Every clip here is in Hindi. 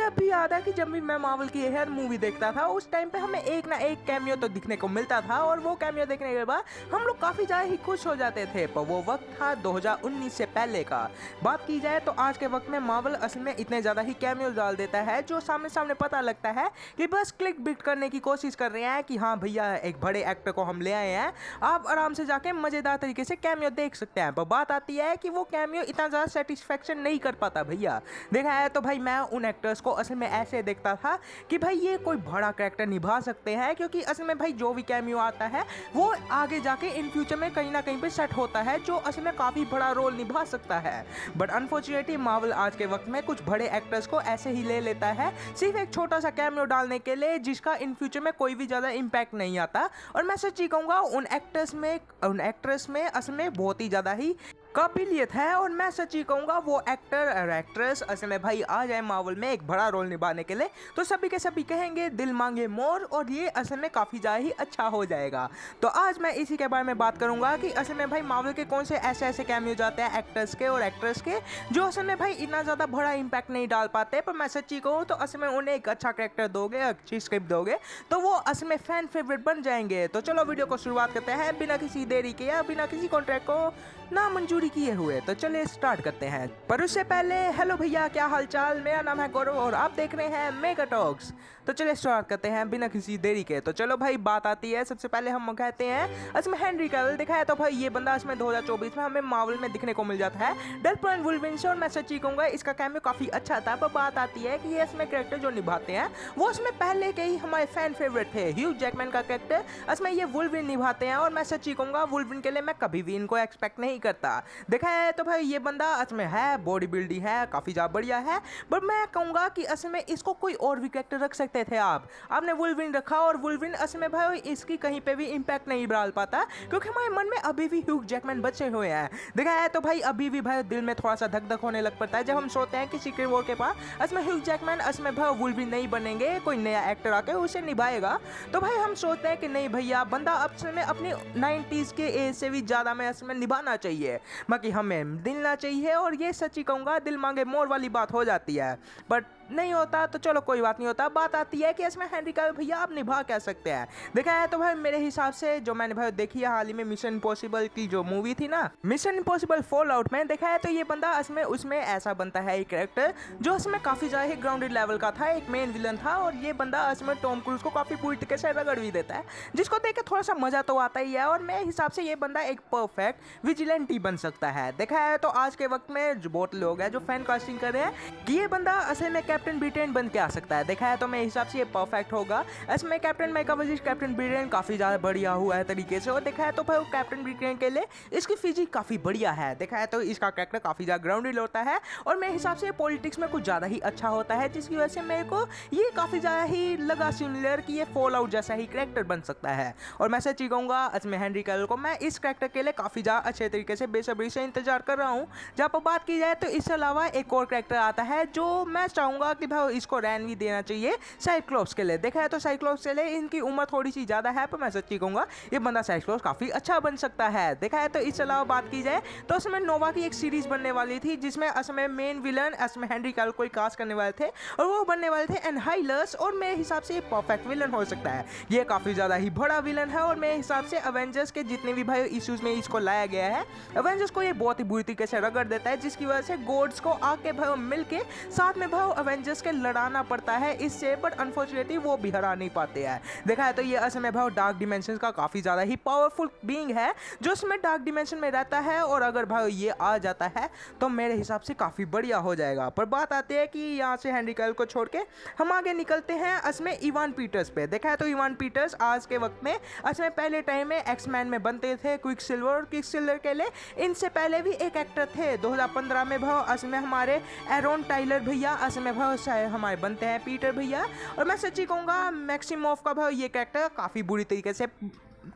अब भी याद है कि जब भी मैं मार्वल की हर मूवी देखता था उस टाइम पे हमें एक ना एक कैमियो तो दिखने को मिलता था और वो कैमियो देखने के बाद हम लोग काफ़ी ज़्यादा ही खुश हो जाते थे। पर वो वक्त था 2019 से पहले का। बात की जाए तो आज के वक्त में मार्वल असल में इतने ज़्यादा ही कैमियो डाल देता है जो सामने सामने पता लगता है कि बस क्लिक बिट करने की कोशिश कर रहे हैं कि हाँ भैया एक बड़े एक्टर को हम ले आए हैं, आप आराम से जाके मज़ेदार तरीके से कैमियो देख सकते हैं। पर बात आती है कि वो कैमियो इतना ज़्यादा सेटिस्फेक्शन नहीं कर पाता भैया। देखा है तो भाई मैं उन एक्टर्स को असल में ऐसे देखता था कि भाई ये कोई बड़ा कैरेक्टर निभा सकते हैं, क्योंकि असल में भाई जो भी कैमियो आता है वो आगे जाके इन फ्यूचर में कहीं ना कहीं पे सेट होता है जो असल में काफ़ी बड़ा रोल निभा सकता है। बट अनफॉर्चुनेटली मार्वल आज के वक्त में कुछ बड़े एक्टर्स को ऐसे ही ले लेता है सिर्फ एक छोटा सा कैमियो डालने के लिए जिसका इन फ्यूचर में कोई भी ज़्यादा इम्पैक्ट नहीं आता। और मैं सच्ची कहूँगा उन एक्ट्रेस में असल में बहुत ही ज़्यादा ही काबिलियत है। और मैं सच्ची कहूँगा वो एक्टर और एक्ट्रेस असल में भाई आ जाए मार्वल में एक बड़ा रोल निभाने के लिए तो सभी के सभी कहेंगे दिल मांगे मोर, और ये असल में काफ़ी ज़्यादा ही अच्छा हो जाएगा। तो आज मैं इसी के बारे में बात करूँगा कि असल में भाई मार्वल के कौन से ऐसे कैमियो जाते हैं एक्टर्स के और एक्ट्रेस के जो असल में भाई इतना ज़्यादा बड़ा इम्पैक्ट नहीं डाल पाते। पर मैं सच्ची कहूँ तो असल में उन्हें एक अच्छा कैरेक्टर दोगे, अच्छी स्क्रिप्ट दोगे तो वो असल में फैन फेवरेट बन जाएंगे। तो चलो वीडियो को शुरुआत करते हैं बिना किसी देरी के या बिना किसी कॉन्ट्रैक्ट को ना मंजूरी किए हुए। तो चलिए स्टार्ट करते हैं। पर उससे पहले हेलो भैया, क्या हालचाल, मेरा नाम है गौरव और आप देख रहे हैं मेगा टॉक्स। तो चलिए स्टार्ट करते हैं बिना किसी देरी के। तो चलो भाई बात आती है, सबसे पहले हम कहते हैं इसमें हेनरी कैविल देखा है तो भाई ये बंदा इसमें 2024 में हमें मार्वल में दिखने को मिल जाता है डेडपुल एंड वुल्वरिन से। और मैं सच्ची कहूँगा इसका कैमियो काफ़ी अच्छा था। पर बात आती है कि ये इसमें कैरेक्टर जो निभाते हैं वो इसमें पहले के ही हमारे फैन फेवरेट थे। ह्यूग जैकमैन का कैरेक्टर इसमें ये वुल्वरिन निभाते हैं और मैं सच्ची कहूँगा वुल्वरिन के लिए मैं कभी भी इनको एक्सपेक्ट नहीं करता। देखा है तो भाई ये बंदा इसमें है, बॉडी बिल्डिंग है, काफ़ी ज़्यादा बढ़िया है। बट मैं कहूँगा कि असल में इसको कोई और भी कैरेक्टर रख सकते थे आपने वुल्वरिन रखा और वुल्वरिन असल में भाई इसकी कहीं पे भी इम्पैक्ट नहीं डाल पाता क्योंकि हमारे मन में अभी भी ह्यूग जैकमैन बचे हुए हैं। देखा है तो भाई अभी भी भाई दिल में थोड़ा सा धक धक होने लग पड़ता है जब हम सोचते हैं कि सीक्रेट वॉर के पास इसमें ह्यूग जैकमैन इसमें भाई वुल्वरिन नहीं बनेंगे, कोई नया एक्टर आके उसे निभाएगा। तो भाई हम सोचते हैं कि नहीं भैया बंदा असल में अपनी 90s के एज से भी ज़्यादा में इसमें निभाना चाहिए, बाकी हमें दिलना चाहिए। और ये सच्ची कहूँगा दिल मांगे मोर वाली बात हो जाती है। बट नहीं होता तो चलो कोई बात नहीं होता। बात आती है कि इसमें हेनरी कैविल भैया आप निभा कह सकते हैं। देखा है तो भाई मेरे हिसाब से जो मैंने भाई देखी है हाल ही में मिशन इम्पॉसिबल की जो मूवी थी ना, मिशन इम्पॉसिबल फॉल आउट में, देखा है तो ये बंदा इसमें उसमें ऐसा बनता है एक कैरेक्टर जो इसमें काफ़ी ज़्यादा ही ग्राउंडेड लेवल का था, एक मेन विलन था। और ये बंदा इसमें टॉम क्रूज को काफ़ी पूरी तरीके से रगड़ भी देता है जिसको देख के थोड़ा सा मज़ा तो आता ही है। और मेरे हिसाब से ये बंदा एक परफेक्ट विजिलेंटी बन सकता है। देखा है तो आज के वक्त में जो बहुत लोग हैं जो फैन कास्टिंग कर रहे हैं कि ये बंदा असल में कैप्टन ब्रिटेन बन के आ सकता है। देखा है तो मेरे हिसाब से ये परफेक्ट होगा। इसमें captain America versus captain Britain काफ़ी ज़्यादा बढ़िया हुआ है तरीके से। और देखा है तो भाई कैप्टन ब्रिटेन के लिए इसकी फिजिक काफ़ी बढ़िया है। देखा है तो इसका कैरेक्टर काफ़ी ज़्यादा ग्राउंडेड होता है और मेरे हिसाब से पॉलिटिक्स में कुछ ज़्यादा ही अच्छा होता है जिसकी वजह से मेरे को ये काफ़ी ज़्यादा ही लगा सिमिलर कि ये फॉल आउट जैसा ही कैरेक्टर बन सकता है। और मैं सच्ची कहूँगा इसमें हेनरी कैविल को मैं इस कैरेक्टर के लिए काफ़ी ज़्यादा अच्छे तरीके से बेसब्री से इंतजार कर रहा हूँ। जहाँ पर बात की जाए तो इसके अलावा एक और कैरेक्टर आता है जो मैं चाहूँगा कि भाई इसको रैन भी देना चाहिए साइक्लोप्स के लिए। देखा है तो साइक्लोप्स के लिए इनकी उम्र थोड़ी सी ज़्यादा है पर मैं सच्ची कहूँगा ये बंदा साइक्लोप्स काफ़ी अच्छा बन सकता है। देखा है तो इसके अलावा बात की जाए तो उसमें नोवा की एक सीरीज बनने वाली थी जिसमें असमें मेन विलन असमें हेनरी कैविल को कास्ट करने वाले थे और वो बनने वाले थे एनहाइलर्स। और मेरे हिसाब से ये परफेक्ट विलन हो सकता है। ये काफ़ी ज़्यादा ही बड़ा विलन है और मेरे हिसाब से अवेंजर्स के जितने भी भाई इश्यूज में इसको लाया गया है, अवेंजर्स को ये बहुत ही बुरी तरीके से रगड़ देता है जिसकी वजह से गॉड्स को आके भाई मिल के साथ में भाई अवेंजर्स के लड़ाना पड़ता है इससे। बट अनफॉर्चुनेटली वो भी हरा नहीं पाते हैं। देखा है तो ये असल में भाई डार्क डिमेंशन का काफ़ी ज़्यादा ही पावरफुल बीइंग है जो उसमें डार्क डिमेंशन में रहता है। और अगर भाई ये आ जाता है तो मेरे हिसाब से काफ़ी बढ़िया हो जाएगा। पर बात आती है कि यहाँ से हेनरी कैविल को छोड़ के हम आगे निकलते हैं इसमें इवान पीटर्स पे। देखा है तो इवान पीटर्स आज के वक्त में इसमें पहले टाइम में एक्समैन में बनते थे क्विक सिल्वर। और क्विक सिल्वर के लिए इनसे पहले भी एक एक्टर थे 2015 में भाई इसमें हमारे एरोन टाइलर भैया इसमें भाई हमारे बनते हैं पीटर भैया। और मैं सच्ची कहूँगा मैक्सिमोफ का भाई ये कैरेक्टर काफ़ी बुरी तरीके से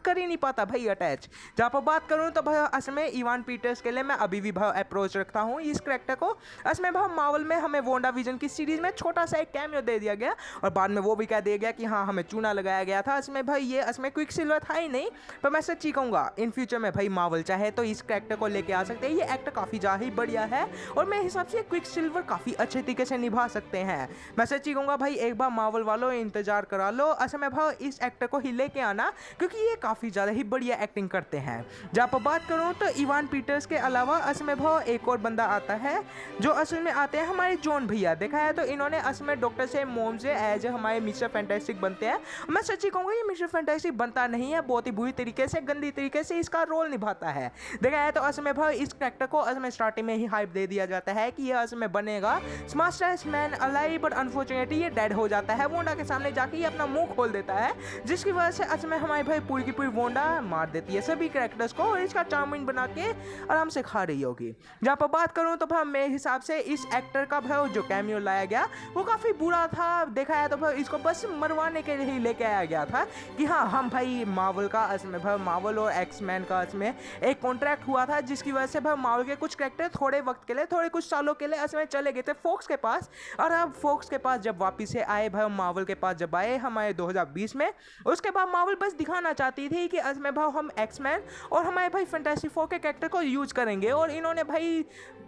कर ही नहीं पाता भाई अटैच। जहाँ पर बात करूँ तो भाई असल में इवान पीटर्स के लिए मैं अभी भी भाई अप्रोच रखता हूँ इस कैरेक्टर को। असल में भाई मार्वल में हमें वांडा विजन की सीरीज में छोटा सा एक कैमियो दे दिया गया और बाद में वो भी कह दिया गया कि हाँ हमें चूना लगाया गया था। असल में भाई ये असल में क्विक सिल्वर था ही नहीं, पर मैं सच्ची कहूँगा इन फ्यूचर में भाई मार्वल चाहे तो इस कैरेक्टर को लेके आ सकते हैं। ये एक्टर काफ़ी ज़्यादा ही बढ़िया है और मेरे हिसाब से क्विक सिल्वर काफ़ी अच्छे तरीके से निभा सकते हैं। मैं सच्ची कहूँगा भाई एक बार मार्वल वालों इंतजार करा लो। असल में भाई इस एक्टर को ही लेके आना क्योंकि ये काफ़ी ज़्यादा ही बढ़िया एक्टिंग करते हैं। जहाँ पर बात करूँ तो इवान पीटर्स के अलावा असल में भाई एक और बंदा आता है जो असल में आते हैं हमारे जॉन भैया। देखा है तो इन्होंने असल में डॉक्टर से मोम से एज हमारे मिस्टर फैंटास्टिक बनते हैं। मैं सच्ची कहूँगा ये मिस्टर फैंटास्टिक बनता नहीं है, बहुत ही बुरी तरीके से गंदी तरीके से इसका रोल निभाता है। देखा है तो असल में भाई इस कैरेक्टर को असल में स्टार्टिंग में ही हाइप दे दिया जाता है कि ये असल में बनेगा smartest man alive, but unfortunately ये डेड हो जाता है। वोंडा के सामने जाके ये अपना मुंह खोल देता है जिसकी वजह से असल में हमारी भाई पूरी की पूरी वोंडा मार देती है सभी कैरेक्टर्स को और इसका चाउमीन बना के आराम से खा रही होगी। जहाँ पर बात करूँ तो भाई मेरे हिसाब से इस एक्टर का भाई जो कैमियो लाया गया वो काफ़ी बुरा था। देखा है तो भाई इसको बस मरवाने के लिए ही लेके आया गया था कि हाँ हम भाई मार्वल का असल में भाई मार्वल और एक्समैन का असल में एक कॉन्ट्रैक्ट हुआ था जिसकी वजह से भाई मार्वल के कुछ कैरेक्टर थोड़े वक्त के लिए थोड़े कुछ सालों के लिए असल में चले गए थे फोक्स के पास। और अब फोक्स के पास जब वापिस से आए भाई मार्वल के पास जब आए हमारे 2020 में, उसके बाद मार्वल बस दिखाना चाहती थी कि असल में भाई हम एक्समैन और हमारे भाई फैंटास्टिक फोर के कैरेक्टर को यूज करेंगे और इन्होंने भाई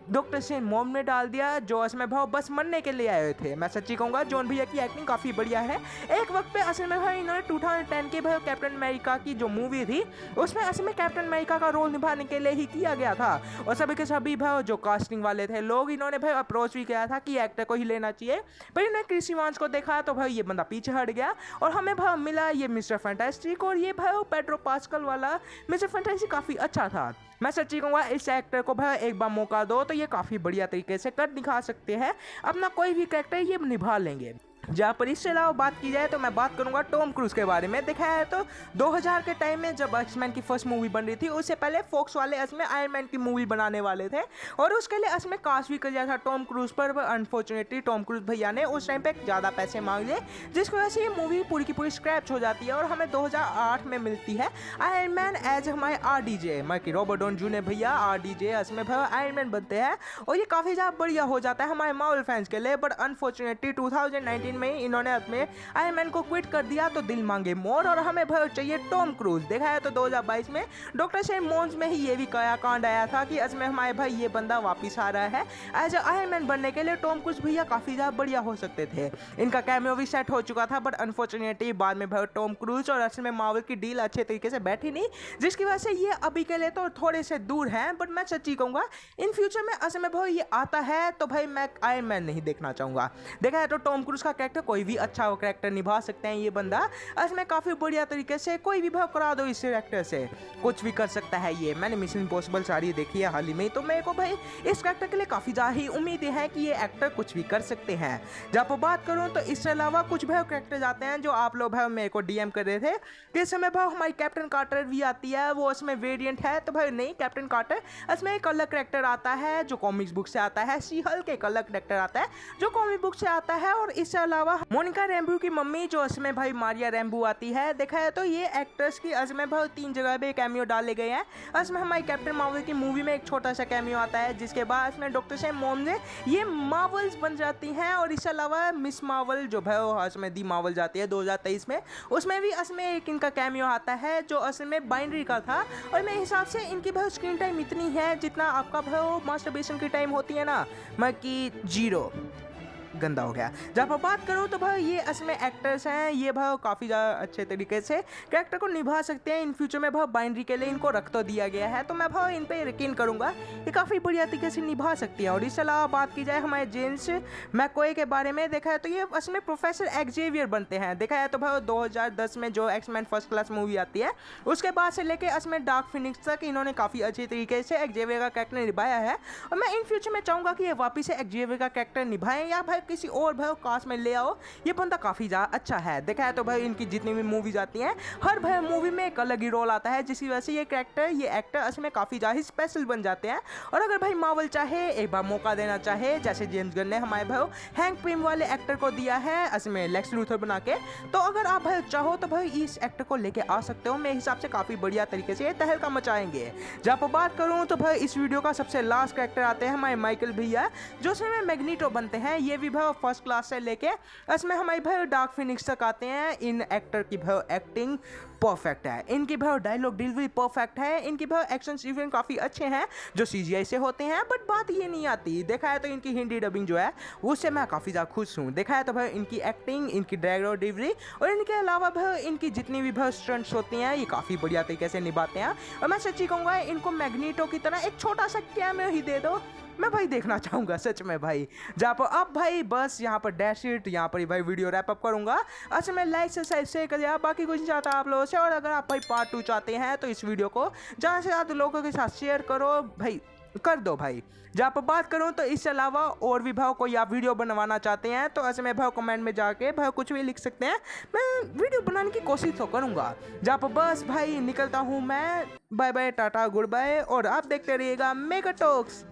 डॉक्टर स्ट्रेंज मॉम में डाल दिया जो असल में भाई बस मरने के लिए आए थे। मैं सच्ची कहूँगा जॉन भैया की एक्टिंग काफ़ी बढ़िया है। एक वक्त पे असल में भाई इन्होंने 2010 के भाई कैप्टन अमेरिका की जो मूवी थी उसमें असल में कैप्टन अमेरिका का रोल निभाने के लिए ही किया गया था और सभी के सभी भाई जो कास्टिंग वाले थे लोग इन्होंने भाई अप्रोच भी किया था कि एक्टर को ही लेना चाहिए, पर इन्होंने क्रिस इवांस को देखा तो भाई ये बंदा पीछे हट गया और हमें भाई मिला ये मिस्टर फैंटास्टिक और ये भाई पेड्रो पास्कल वाला मिस्टर फैंटास्टिक काफ़ी अच्छा था। मैं सच्ची कहूँगा इस एक्टर को भाई एक बार मौका दो तो ये काफ़ी बढ़िया तरीके से कर दिखा सकते हैं, अपना कोई भी कैरेक्टर ये निभा लेंगे। जहाँ पर इससे अलावा बात की जाए तो मैं बात करूंगा टॉम क्रूज के बारे में। देखा है तो 2000 के टाइम में जब एक्समैन की फर्स्ट मूवी बन रही थी उससे पहले फोक्स वाले असम में आयरन मैन की मूवी बनाने वाले थे और उसके लिए असम में कास्ट भी कर दिया था टॉम क्रूज पर। अनफॉर्चुनेटली टॉम क्रूज भैया ने उस टाइम पे ज़्यादा पैसे मांग लिए जिसकी वजह से ये मूवी पूरी की पूरी स्क्रैच हो जाती है और हमें 2008 में मिलती है आयरन मैन एज हमारे RDJ मतलब रॉबर्ट डाउनी जूनियर भैया RDJ असम में भाई आयरन मैन बनते हैं और ये काफ़ी ज़्यादा बढ़िया हो जाता है हमारे मार्वल फैंस के लिए। बट अनफॉर्चुनेटली 2019 में इन्होंने अपने आयरन मैन को क्विट कर दिया तो दिल मांगे मोर और हमें भाई चाहिए टॉम क्रूज। देखा है तो 2022 में डॉक्टर स्ट्रेंज मॉन्स में ही ये भी कांड आया था कि असमें हमारे भाई ये बंदा वापस आ रहा है एज आयरन मैन बनने के लिए। टॉम क्रूज भैया काफ़ी ज़्यादा बढ़िया हो सकते थे, इनका कैमियो भी सेट हो चुका था, बट अनफॉर्चुनेटली बाद में भाई टॉम क्रूज और असल में मार्वल की डील अच्छे तरीके से बैठी नहीं जिसकी वजह से ये अभी के लिए तो थोड़े से दूर हैं। बट मैं सच्ची कहूँगा इन फ्यूचर में असल में भाई ये आता है तो भाई मैं आयरन मैन नहीं देखना चाहूँगा। देखा है तो टॉम क्रूज का कैरेक्टर कोई भी अच्छा वो कैरेक्टर निभा सकते हैं, ये बंदा असल में काफ़ी बढ़िया तरीके से कोई भी भाव करा दो इस कैरेक्टर से कुछ भी कर सकता है ये। मैंने मिशन इम्पॉसिबल सारी देखी है हाल ही में, तो मेरे को भाई इस कैरेक्टर के लिए काफ़ी ज़्यादा ही उम्मीदें हैं कि ये एक्टर कुछ भी कर सकते हैं। जब पर बात करूँ तो इसके अलावा कुछ भाई कैरेक्टर आते हैं जो आप लोग भाई मेरे को DM कर रहे थे कि इस समय भाई हमारी कैप्टन कार्टर भी आती है, वो उसमें वेरिएंट है। तो भाई नहीं, कैप्टन कार्टर इसमें एक अलग कैरेक्टर आता है जो कॉमिक्स बुक से आता है, शी हल्क एक अलग कैरेक्टर आता है जो कॉमिक बुक से आता है, और इसके अलावा मोनिका रैम्बो की मम्मी जो इसमें भाई मारिया रैम्बो आती है। देखा है तो ये एक्टर्स की इसमें भाई 3 जगह पे कैमियो डाले गए हैं। इसमें हमारी कैप्टन मार्वल की मूवी में एक छोटा सा कैमियो आता है जिसके बाद इसमें डॉक्टर स्ट्रेंज मॉम ने ये मार्वल्स बन जाती हैं, और इसके अलावा मिस मार्वल जो भाई इसमें दी मार्वल जाती है 2023 में, उसमें भी इसमें एक इनका कैमियो आता है जो असल में बाइनरी का था। और मेरे हिसाब से इनकी भाई स्क्रीन टाइम इतनी है जितना आपका भाई मास्टरबेशन की टाइम होती है ना, मैं कि 0 गंदा हो गया। जब मैं बात करूँ तो भाई ये असमें एक्टर्स हैं, ये भाई काफ़ी ज़्यादा अच्छे तरीके से कैरेक्टर को निभा सकते हैं। इन फ्यूचर में भाई बाइनरी के लिए इनको रख तो दिया गया है, तो मैं भाई इन पे यकीन करूँगा ये काफ़ी बढ़िया तरीके से निभा सकती है। और इसके अलावा बात की जाए हमारे जेम्स मैकॉय के बारे में, देखा है तो ये असमें प्रोफेसर एक्जेवियर बनते हैं। देखा है तो भाई 2010 में जो एक्समैन फर्स्ट क्लास मूवी आती है उसके बाद से लेके असमें डार्क फिनिक्स तक इन्होंने काफ़ी अच्छी तरीके से एक्जेवियर का कैरेक्टर निभाया है, और मैं इन फ्यूचर में चाहूँगा कि ये वापस से एक्जेवियर का कैरेक्टर निभाएं या भाई किसी और भाई कास्ट में ले आओ, ये बंदा काफ़ी ज़्यादा अच्छा है। देखा है तो भाई इनकी जितनी भी मूवीज आती हैं हर भाई मूवी में एक अलग ही रोल आता है, जिसकी वजह से ये कैरेक्टर ये एक्टर असली में काफ़ी ज़्यादा स्पेशल बन जाते हैं। और अगर भाई मार्वल चाहे एक बार मौका देना चाहे, जैसे जेम्स गन ने हमारे भाई हैंक पिम वाले एक्टर को दिया है असली में लेक्स लूथर बना के, तो अगर आप भाई चाहो तो भाई इस एक्टर को लेके आ सकते हो। मेरे हिसाब से काफ़ी बढ़िया तरीके से तहलका मचाएंगे। जब आप बात करूँ तो भाई इस वीडियो का सबसे लास्ट कैरेक्टर आते हैं हमारे माइकल भैया, जो इसमें मैग्नीटो बनते हैं। ये भी भाई फर्स्ट क्लास से लेके इसमें हमारे भाई डार्क फिनिक्स तक आते हैं। इन एक्टर की भाई एक्टिंग परफेक्ट है, इनकी भाई डायलॉग डिलीवरी परफेक्ट है, इनकी भाई एक्शन इवेंट काफ़ी अच्छे हैं जो CGI से होते हैं। बट बात ये नहीं आती, देखा है तो इनकी हिंदी डबिंग जो है उससे मैं काफ़ी ज़्यादा खुश हूँ। देखा है तो भाई इनकी एक्टिंग, इनकी डायलॉग डिलीवरी और इनके अलावा भाई इनकी जितनी भी भाई स्टंट्स होती हैं ये काफ़ी बढ़िया तरीके से निभाते हैं। और मैं सच्ची कहूँगा इनको मैग्नीटो की तरह एक छोटा सा कैमियो ही दे दो, मैं भाई देखना चाहूँगा सच में भाई। जहाँ पर अब भाई बस यहाँ पर डैश इट, यहाँ पर ही भाई वीडियो रैप अप करूँगा। अच्छा मैं लाइक से शेयर करिए, बाकी कुछ नहीं चाहता आप लोगों से। और अगर आप भाई पार्ट 2 चाहते हैं तो इस वीडियो को ज़्यादा से ज़्यादा लोगों के साथ शेयर करो भाई, कर दो भाई। जहाँ पर बात करूँ तो इसके अलावा और भी भाव कोई आप वीडियो बनवाना चाहते हैं तो ऐसे में भाव कमेंट में जाके भाव कुछ भी लिख सकते हैं, मैं वीडियो बनाने की कोशिश तो करूँगा। जहाँ पर बस भाई निकलता हूँ मैं, बाय बाय टाटा गुड बाय, और आप देखते रहिएगा मेगा टॉक्स।